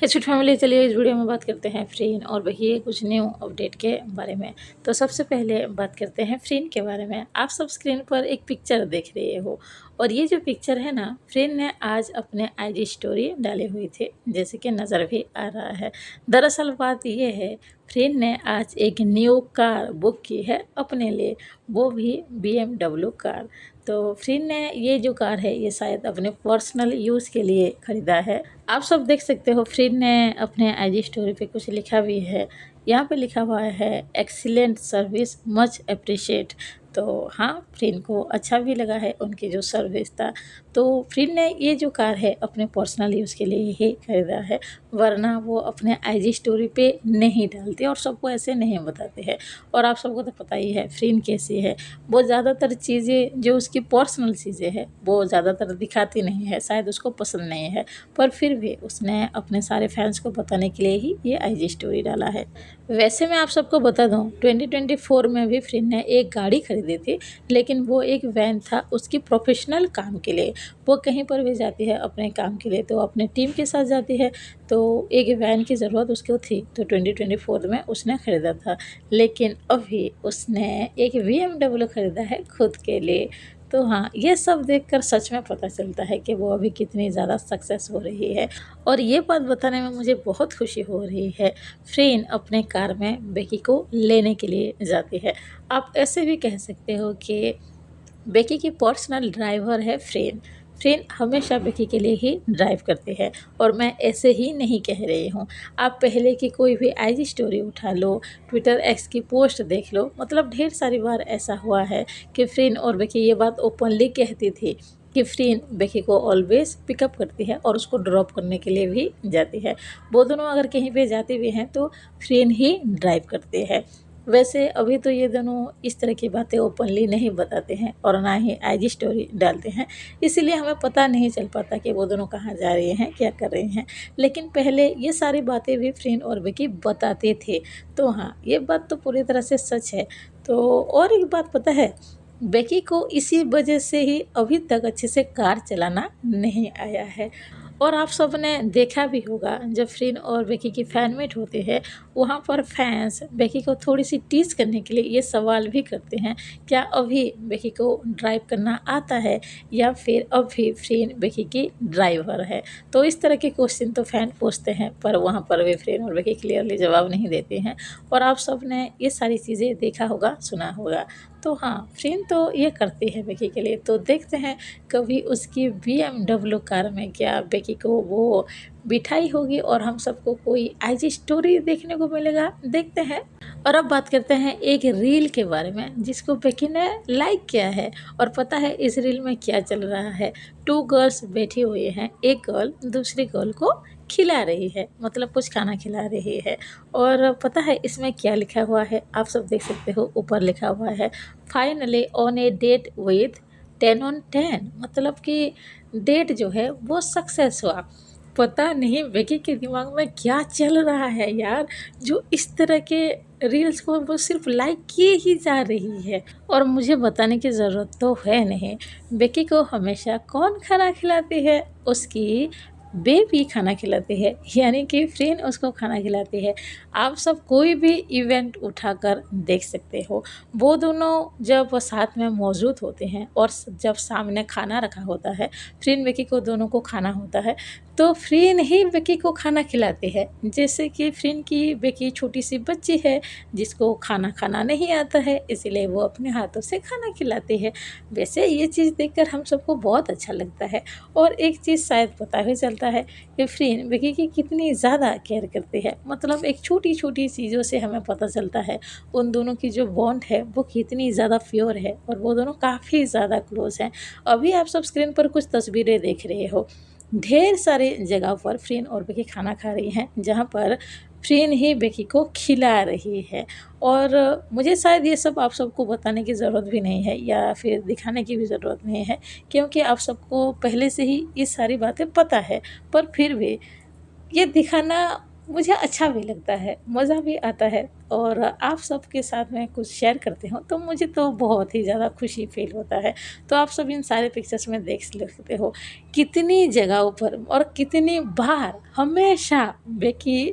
Sweet family, चलिए इस video में बात करते हैं फ्रीन और वही कुछ न्यू अपडेट के बारे में। तो सबसे पहले बात करते हैं फ्रीन के बारे में। आप सब स्क्रीन पर एक पिक्चर देख रहे हो और ये जो पिक्चर है ना, फ्रीन ने आज अपने आईजी स्टोरी डाली हुई थी, जैसे कि नज़र भी आ रहा है। दरअसल बात ये है, फ्रीन ने आज एक न्यू कार बुक की है अपने लिए, वो भी BMW कार। तो फ्रीन ने ये जो कार है ये शायद अपने पर्सनल यूज़ के लिए ख़रीदा है। आप सब देख सकते हो, फ्रीन ने अपने आईजी स्टोरी पे कुछ लिखा भी है। यहाँ पे लिखा हुआ है एक्सीलेंट सर्विस मच अप्रिशिएट। तो हाँ, फ्रीन को अच्छा भी लगा है उनकी जो सर्विस था। तो फ्रीन ने ये जो कार है अपने पर्सनल यूज़ के लिए ही खरीदा है, वरना वो अपने आईजी स्टोरी पे नहीं डालते और सबको ऐसे नहीं बताते हैं। और आप सबको तो पता ही है फ्रीन कैसी है, वो ज़्यादातर चीज़ें जो उसकी पर्सनल चीज़ें हैं वो ज़्यादातर दिखाती नहीं है, शायद उसको पसंद नहीं है। पर फिर भी उसने अपने सारे फैंस को बताने के लिए ही ये आईजी स्टोरी डाला है। वैसे मैं आप सबको बता दूं, 2024 में भी फ्रीन ने एक गाड़ी खरीदी थी, लेकिन वो एक वैन था उसकी प्रोफेशनल काम के लिए। वो कहीं पर भी जाती है अपने काम के लिए तो अपने टीम के साथ जाती है, तो एक वैन की ज़रूरत उसको थी, तो 2024 में उसने ख़रीदा था। लेकिन अभी उसने एक BMW ख़रीदा है खुद के लिए। तो हाँ, ये सब देखकर सच में पता चलता है कि वो अभी कितनी ज़्यादा सक्सेस हो रही है और ये बात बताने में मुझे बहुत खुशी हो रही है। फ्रीन अपने कार में बेकी को लेने के लिए जाती है। आप ऐसे भी कह सकते हो कि बेकी की पर्सनल ड्राइवर है फ्रीन। फ्रीन हमेशा बेकी के लिए ही ड्राइव करती है और मैं ऐसे ही नहीं कह रही हूँ। आप पहले की कोई भी आईजी स्टोरी उठा लो, ट्विटर एक्स की पोस्ट देख लो, मतलब ढेर सारी बार ऐसा हुआ है कि फ्रीन और बेकी ये बात ओपनली कहती थी कि फ्रीन बेकी को ऑलवेज पिकअप करती है और उसको ड्रॉप करने के लिए भी जाती है। वो दोनों अगर कहीं पे जाते भी हैं तो फ्रीन ही ड्राइव करते हैं। वैसे अभी तो ये दोनों इस तरह की बातें ओपनली नहीं बताते हैं और ना ही आईजी स्टोरी डालते हैं, इसीलिए हमें पता नहीं चल पाता कि वो दोनों कहाँ जा रहे हैं, क्या कर रहे हैं। लेकिन पहले ये सारी बातें भी फ्रीन और बेकी बताते थे। तो हाँ, ये बात तो पूरी तरह से सच है। तो और एक बात पता है, बेकी को इसी वजह से ही अभी तक अच्छे से कार चलाना नहीं आया है। और आप सब ने देखा भी होगा, जब फ्रीन और बेकी की फैन मीट होती है, वहाँ पर फैंस बेकी को थोड़ी सी टीज करने के लिए ये सवाल भी करते हैं, क्या अभी बेकी को ड्राइव करना आता है या फिर अभी फ्रीन बेकी की ड्राइवर है। तो इस तरह के क्वेश्चन तो फैन पूछते हैं, पर वहाँ पर भी फ्रीन और बेकी क्लियरली जवाब नहीं देते हैं। और आप सब ने ये सारी चीज़ें देखा होगा, सुना होगा। तो हाँ, फ्रीन तो ये करती है बेकी के लिए। तो देखते हैं कभी उसकी BMW कार में क्या बेकी को वो बिठाई होगी और हम सबको कोई आईजी स्टोरी देखने को मिलेगा, देखते हैं। और अब बात करते हैं एक रील के बारे में जिसको बेकी ने लाइक किया है। और पता है इस रील में क्या चल रहा है, 2 गर्ल्स बैठी हुई हैं, एक गर्ल दूसरी गर्ल को खिला रही है, मतलब कुछ खाना खिला रही है। और पता है इसमें क्या लिखा हुआ है, आप सब देख सकते हो, ऊपर लिखा हुआ है finally on a date with 10 on 10, मतलब कि डेट जो है वो सक्सेस हुआ। पता नहीं बेकी के दिमाग में क्या चल रहा है यार, जो इस तरह के रील्स को वो सिर्फ लाइक किए ही जा रही है। और मुझे बताने की ज़रूरत तो है नहीं, बेकी को हमेशा कौन खाना खिलाती है, उसकी बेबी खाना खिलाती है, यानी कि फ्रेंड उसको खाना खिलाती है। आप सब कोई भी इवेंट उठाकर देख सकते हो, वो दोनों जब साथ में मौजूद होते हैं और जब सामने खाना रखा होता है, फ्रेंड बेकी को दोनों को खाना होता है, तो फ्रेंड ही बेकी को खाना खिलाती है। जैसे कि फ्रेंड की बेकी छोटी सी बच्ची है जिसको खाना खाना नहीं आता है, इसीलिए वो अपने हाथों से खाना खिलाती है। वैसे ये चीज़ देखकर हम सबको बहुत अच्छा लगता है। और एक चीज़ शायद पता भी चलता है कि फ्रेंड बेकी की कितनी ज़्यादा केयर करती है, मतलब एक छोटी छोटी चीज़ों से हमें पता चलता है उन दोनों की जो बॉन्ड है वो कितनी ज़्यादा प्योर है और वो दोनों काफ़ी ज़्यादा क्लोज हैं। अभी आप सब स्क्रीन पर कुछ तस्वीरें देख रहे हो, ढेर सारे जगह पर फ्रेंड और बेकी खाना खा रही हैं, जहाँ पर फ्रेंड ही बेकी को खिला रही है। और मुझे शायद ये सब आप सबको बताने की ज़रूरत भी नहीं है या फिर दिखाने की भी ज़रूरत नहीं है, क्योंकि आप सबको पहले से ही ये सारी बातें पता है। पर फिर भी ये दिखाना मुझे अच्छा भी लगता है, मज़ा भी आता है और आप सबके साथ में कुछ शेयर करती हूँ तो मुझे तो बहुत ही ज़्यादा खुशी फ़ील होता है। तो आप सब इन सारे पिक्चर्स में देख सकते हो कितनी जगहों पर और कितनी बार हमेशा बेकी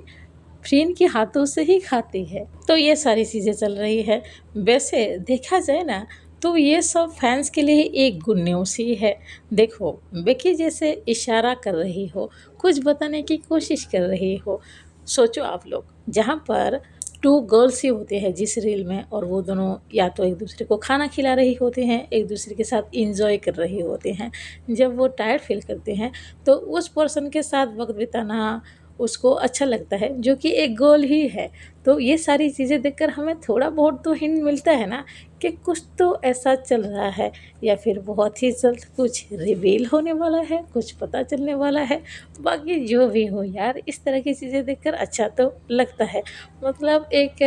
फ्रेंड के हाथों से ही खाती है। तो ये सारी चीज़ें चल रही है। वैसे देखा जाए ना तो ये सब फैन्स के लिए एक गुड न्यूज़ ही है। देखो बेकी जैसे इशारा कर रही हो, कुछ बताने की कोशिश कर रही हो। सोचो आप लोग जहाँ पर 2 गर्ल्स ही होते हैं जिस रील में और वो दोनों या तो एक-दूसरे को खाना खिला रही होती हैं, एक-दूसरे के साथ एन्जॉय कर रही होते हैं। जब वो टायर्ड फ़ील करते हैं तो उस पर्सन के साथ वक़्त बिताना उसको अच्छा लगता है जो कि एक गोल ही है। तो ये सारी चीज़ें देखकर हमें थोड़ा बहुत तो हिंट मिलता है ना कि कुछ तो ऐसा चल रहा है या फिर बहुत ही जल्द कुछ रिवील होने वाला है, कुछ पता चलने वाला है। बाकी जो भी हो यार इस तरह की चीज़ें देखकर अच्छा तो लगता है। मतलब एक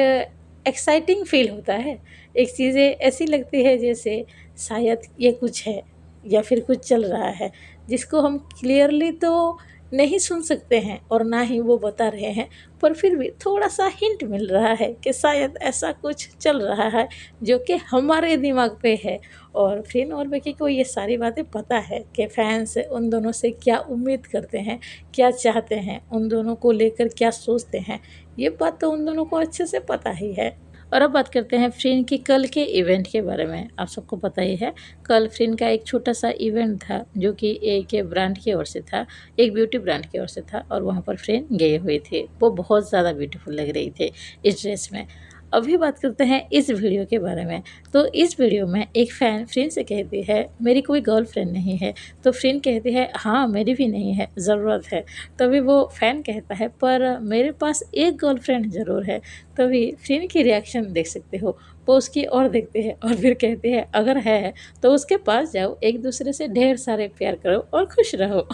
एक्साइटिंग फ़ील होता है। एक चीज़ें ऐसी लगती है जैसे शायद ये कुछ है या फिर कुछ चल रहा है जिसको हम क्लियरली तो नहीं सुन सकते हैं और ना ही वो बता रहे हैं, पर फिर भी थोड़ा-सा हिंट मिल रहा है कि शायद ऐसा कुछ चल रहा है जो कि हमारे दिमाग पे है। और फ्रिन और बेकी को ये सारी बातें पता है कि फैन्स उन दोनों से क्या उम्मीद करते हैं, क्या चाहते हैं, उन दोनों को लेकर क्या सोचते हैं। ये बात तो उन दोनों को अच्छे से पता ही है। और अब बात करते हैं फ्रिन की कल के इवेंट के बारे में। आप सबको पता ही है कल फ्रिन का एक छोटा-सा इवेंट था जो कि एक ब्रांड की ओर से था, एक ब्यूटी ब्रांड की ओर से था और वहाँ पर फ्रिन गए हुए थे। वो बहुत ज़्यादा ब्यूटीफुल लग रही थी इस ड्रेस में। अभी बात करते हैं इस वीडियो के बारे में। तो इस वीडियो में एक फ़ैन फ्रिन से कहती है मेरी कोई गर्लफ्रेंड नहीं है। तो फ्रिन कहती है हाँ मेरी भी नहीं है, ज़रूरत है। तभी वो फ़ैन कहता है पर मेरे पास एक गर्लफ्रेंड ज़रूर है। तभी फ्रिन की रिएक्शन देख सकते हो। वो उसकी ओर देखते हैं और फिर कहते हैं अगर है तो उसके पास जाओ, एक दूसरे से ढेर सारे प्यार करो और खुश रहो।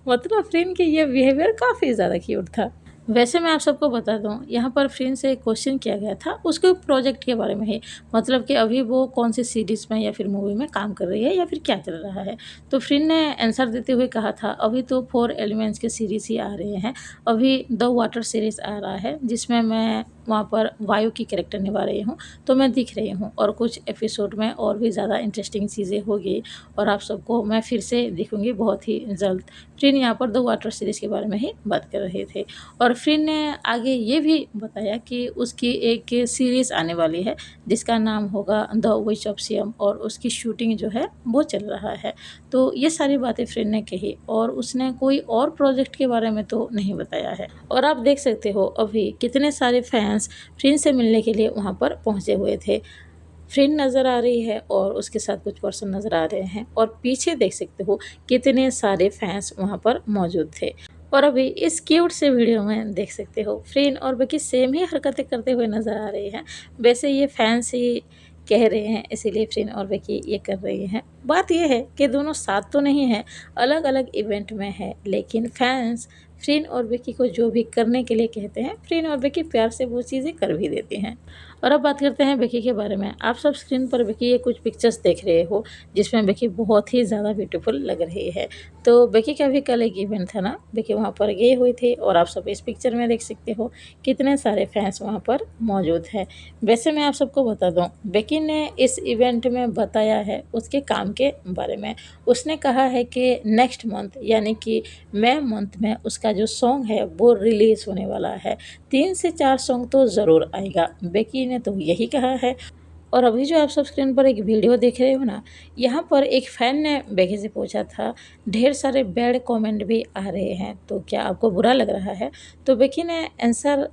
मतलब फ्रिन की ये बिहेवियर काफ़ी ज़्यादा क्यूट था। वैसे मैं आप सबको बता दूँ यहाँ पर फ्रिन से एक क्वेश्चन किया गया था उसके प्रोजेक्ट के बारे में ही, मतलब कि अभी वो कौन सी सीरीज़ में या फिर मूवी में काम कर रही है या फिर क्या चल रहा है। तो फ्रिन ने आंसर देते हुए कहा था अभी तो 4 एलिमेंट्स के सीरीज़ ही आ रहे हैं। अभी द वाटर सीरीज़ आ रहा है जिसमें मैं वहाँ पर वायु की कैरेक्टर निभा रही हूँ, तो मैं दिख रही हूँ और कुछ एपिसोड में और भी ज़्यादा इंटरेस्टिंग चीज़ें होगी और आप सबको मैं फिर से दिखूँगी बहुत ही जल्द। फ्रिन यहाँ पर द वाटर सीरीज़ के बारे में ही बात कर रहे थे और फ्रिन ने आगे ये भी बताया कि उसकी एक सीरीज़ आने वाली है जिसका नाम होगा द विच ऑफ सियम और उसकी शूटिंग जो है वो चल रहा है। तो ये सारी बातें फ्रिन ने कही और उसने कोई और प्रोजेक्ट के बारे में तो नहीं बताया है। और आप देख सकते हो अभी कितने सारे फैंस फ्रिन से मिलने के लिए वहाँ पर पहुँचे हुए थे। फ्रिन नज़र आ रही है और उसके साथ कुछ पर्सन नज़र आ रहे हैं और पीछे देख सकते हो कितने सारे फैंस वहाँ पर मौजूद थे। और अभी इस क्यूट से वीडियो में देख सकते हो फ्रिन और बेकी सेम ही हरकतें करते हुए नज़र आ रही हैं। वैसे ये फैंस ही कह रहे हैं इसीलिए फ्रिन और बेकी ये कर रही हैं। बात ये है कि दोनों साथ तो नहीं हैं, अलग-अलग इवेंट में है, लेकिन फैंस फ्रिन और बेकी को जो भी करने के लिए कहते हैं फ्रिन और बेकी प्यार से वो चीज़ें कर भी देती हैं। और अब बात करते हैं बेकी के बारे में। आप सब स्क्रीन पर बेकी ये कुछ पिक्चर्स देख रहे हो जिसमें बेकी बहुत ही ज़्यादा ब्यूटीफुल लग रही है। तो बेकी का भी कल एक इवेंट था ना, बेकी वहाँ पर गई हुई थी और आप सब इस पिक्चर में देख सकते हो कितने सारे फैंस वहाँ पर मौजूद हैं। वैसे मैं आप सबको बता दूँ बेकी ने इस इवेंट में बताया है उसके काम के बारे में। उसने कहा है कि नेक्स्ट मंथ यानी कि मई मंथ में उसका जो सॉन्ग है वो रिलीज़ होने वाला है। 3 से 4 सॉन्ग तो ज़रूर आएगा, बेकी ने तो यही कहा है। और अभी जो आप सब स्क्रीन पर एक वीडियो देख रहे हो ना, यहाँ पर एक फ़ैन ने बेकी से पूछा था, ढेर सारे बैड कमेंट भी आ रहे हैं, तो क्या आपको बुरा लग रहा है? तो बेकी ने आंसर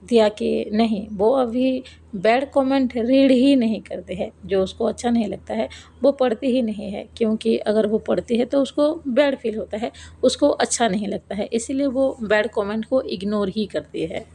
दिया कि नहीं, वो अभी बैड कमेंट रीड ही नहीं करते हैं, जो उसको अच्छा नहीं लगता है, वो पढ़ती ही नहीं है, क्योंकि अगर वो पढ़ती है तो उसको बैड फ़ील होता है, उसको अच्छा नहीं लगता है, इसीलिए वो बैड कमेंट को इग्नोर ही करती है।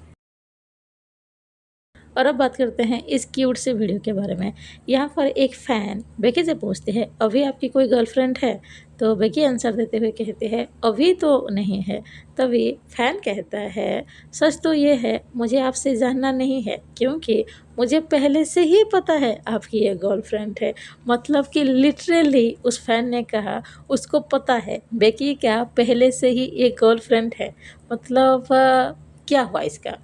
और अब बात करते हैं इस क्यूट से वीडियो के बारे में। यहाँ पर एक फ़ैन बेकी से पूछते हैं अभी आपकी कोई गर्लफ्रेंड है? तो बेकी आंसर देते हुए कहते हैं अभी तो नहीं है। तभी फ़ैन कहता है सच तो ये है मुझे आपसे जानना नहीं है, क्योंकि मुझे पहले से ही पता है आपकी ये गर्लफ्रेंड है। मतलब कि लिटरली उस फ़ैन ने कहा उसको पता है बेकी क्या पहले से ही एक गर्लफ्रेंड है। मतलब क्या हुआ इसका,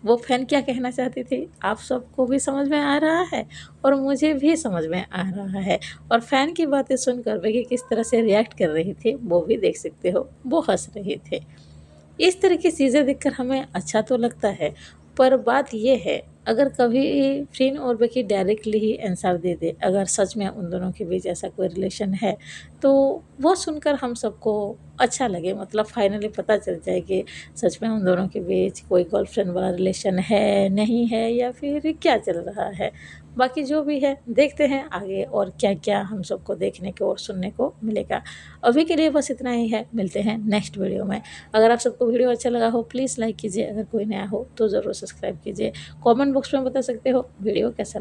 वो फ़ैन क्या कहना चाहती थी, आप सबको भी समझ में आ रहा है और मुझे भी समझ में आ रहा है। और फ़ैन की बातें सुनकर बेकी किस तरह से रिएक्ट कर रही थी वो भी देख सकते हो, वो हँस रहे थे। इस तरह की चीज़ें देखकर हमें अच्छा तो लगता है, पर बात ये है, अगर कभी फ्रीन और बेकी डायरेक्टली ही आंसर दे दे, अगर सच में उन दोनों के बीच ऐसा कोई रिलेशन है, तो वो सुनकर हम सबको अच्छा लगे, मतलब फाइनली पता चल जाए कि सच में उन दोनों के बीच कोई गर्लफ्रेंड वाला रिलेशन है, नहीं है या फिर क्या चल रहा है। बाकी जो भी है देखते हैं आगे और क्या-क्या हम सबको देखने को और सुनने को मिलेगा। अभी के लिए बस इतना ही है, मिलते हैं नेक्स्ट वीडियो में। अगर आप सबको वीडियो अच्छा लगा हो प्लीज़ लाइक कीजिए, अगर कोई नया हो तो ज़रूर सब्सक्राइब कीजिए। कमेंट बॉक्स में बता सकते हो वीडियो कैसा